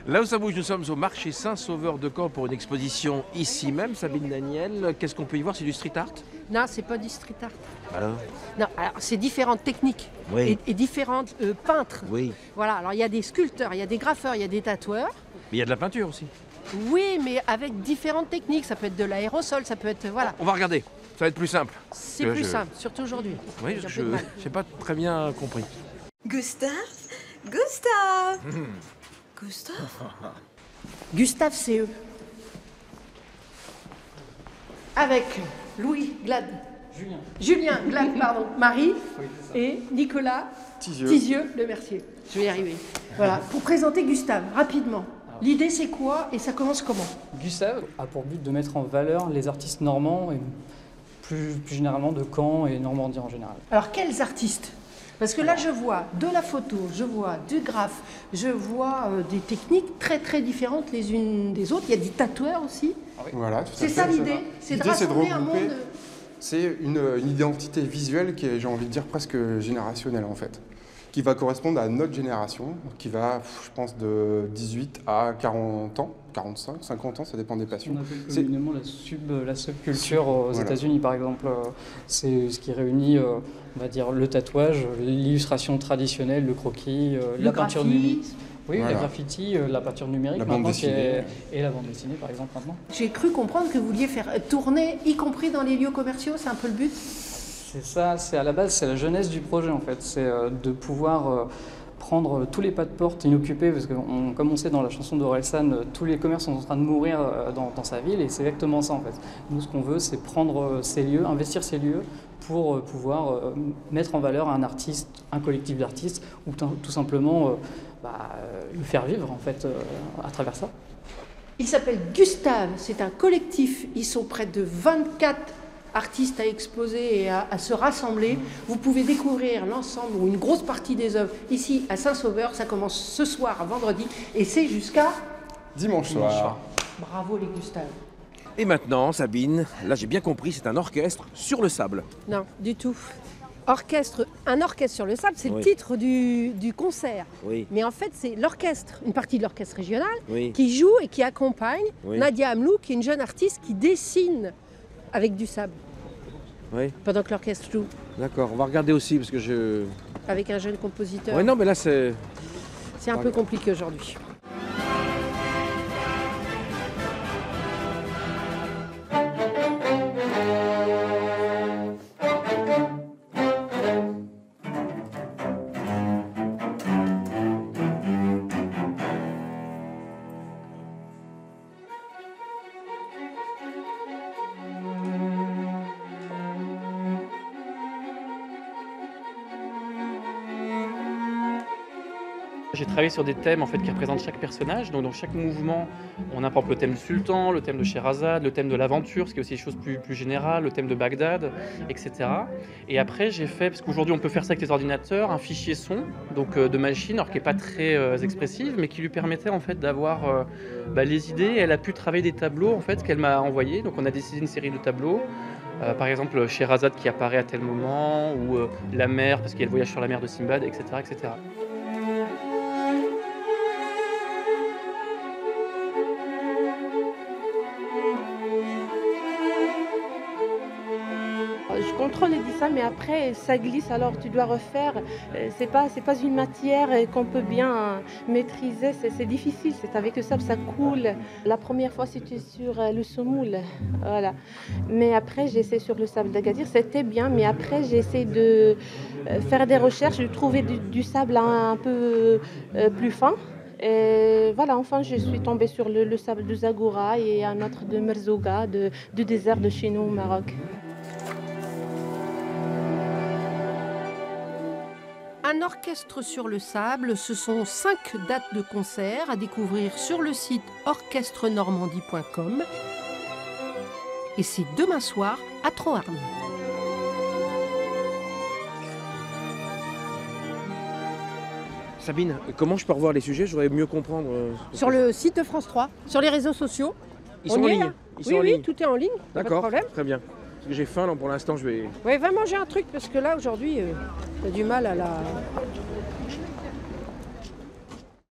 Là où ça bouge, nous sommes au marché Saint-Sauveur de Caen pour une exposition ici même. Sabine Daniel, qu'est-ce qu'on peut y voir? C'est du street art? Non, c'est pas du street art. Alors? Non, alors c'est différentes techniques Oui. et différents peintres. Oui. Voilà, alors il y a des sculpteurs, il y a des graffeurs, il y a des tatoueurs. Mais il y a de la peinture aussi. Oui, mais avec différentes techniques. Ça peut être de l'aérosol, ça peut être... Voilà, On va regarder, ça va être plus simple. c'est que plus je- simple, surtout aujourd'hui. Oui, J'ai un je peu de mal. n'ai pas très bien compris. Gustave Gustave Gustave Gustave CE. Avec Louis Glad. Julien Glad, pardon. Marie et Nicolas Tizieux Le Mercier. Je vais y arriver. Voilà, pour présenter Gustave, rapidement. L'idée c'est quoi et ça commence comment? Gustave a pour but de mettre en valeur les artistes normands et plus généralement de Caen et Normandie en général. Alors quels artistes? Parce que là je vois de la photo, je vois du graphe, je vois des techniques très très différentes les unes des autres. Il y a des tatoueurs aussi. Voilà, tout à C'est fait. ça l'idée, c'est de rassembler un regrouper. monde. C'est une identité visuelle qui est, j'ai envie de dire, presque générationnelle en fait, qui va correspondre à notre génération, qui va, je pense, de 18 à 40 ans, 45, 50 ans, ça dépend des passions. On appelle C'est- communément la subculture aux Voilà. États-Unis par exemple. C'est ce qui réunit, on va dire, le tatouage, l'illustration traditionnelle, le croquis, la peinture numérique. graphisme. Oui, Voilà. la graffiti, la peinture numérique La bande maintenant, dessinée. et la bande dessinée par exemple maintenant. J'ai cru comprendre que vous vouliez faire tourner, y compris dans les lieux commerciaux, c'est un peu le but. C'est ça, c'est à la base, c'est la jeunesse du projet en fait, c'est de pouvoir prendre tous les pas de porte inoccupés, parce que comme on sait dans la chanson d'Orelsan, tous les commerces sont en train de mourir dans sa ville, et c'est exactement ça en fait. Nous ce qu'on veut, c'est prendre ces lieux, investir ces lieux pour pouvoir mettre en valeur un artiste, un collectif d'artistes, ou tout simplement le faire vivre en fait à travers ça. Il s'appelle Gustave, c'est un collectif, ils sont près de 24 artistes à exposer et à se rassembler. Vous pouvez découvrir l'ensemble ou une grosse partie des œuvres ici à Saint-Sauveur, ça commence ce soir, vendredi, et c'est jusqu'à... Dimanche soir. Bravo les Gustave. Et maintenant, Sabine, là j'ai bien compris, c'est un orchestre sur le sable. Non, du tout. Un orchestre sur le sable, c'est Oui. le titre du concert. Oui, Mais en fait, c'est l'orchestre, une partie de l'orchestre régional, oui. qui joue et qui accompagne Oui. Nadia Amlou, qui est une jeune artiste qui dessine avec du sable, Oui, pendant que l'orchestre joue, d'accord. On va regarder aussi parce que je... avec un jeune compositeur. Oui, non, mais là c'est... C'est un peu compliqué aujourd'hui. J'ai travaillé sur des thèmes en fait qui représentent chaque personnage. Donc dans chaque mouvement, on a par exemple le thème du sultan, le thème de Sherazade, le thème de l'aventure, ce qui est aussi des choses plus générales, le thème de Bagdad, etc. Et après j'ai fait, parce qu'aujourd'hui on peut faire ça avec les ordinateurs, un fichier son donc de machine, alors qui n'est pas très expressive, mais qui lui permettait en fait d'avoir les idées. Elle a pu travailler des tableaux en fait qu'elle m'a envoyés. Donc on a décidé une série de tableaux. Par exemple, Sherazade qui apparaît à tel moment, ou la mer, parce qu'il y a le voyage sur la mer de Simbad, etc. etc. Je contrôle et dis ça, mais après ça glisse, alors tu dois refaire. C'est pas une matière qu'on peut bien maîtriser, c'est difficile. C'est avec le sable, ça coule. La première fois, c'était sur le semoule, voilà. Mais après, j'ai essayé sur le sable d'Agadir, c'était bien. Mais après, j'ai essayé de faire des recherches, de trouver du sable un peu plus fin. Et voilà, enfin, je suis tombée sur le sable de Zagoura et un autre de Merzouga, du désert de chez nous au Maroc. Un orchestre sur le sable, ce sont 5 dates de concert à découvrir sur le site orchestrenormandie.com. Et c'est demain soir à Troarn. Sabine, comment je peux revoir les sujets? Je voudrais mieux comprendre. Sur le site de France 3, sur les réseaux sociaux. Ils On sont en y est, ligne. là Ils Oui, sont en oui, ligne. tout est en ligne, pas de D'accord, problème. très bien. Parce que j'ai faim, là, pour l'instant, je vais... Oui, va manger un truc parce que là aujourd'hui, t'as du mal à la...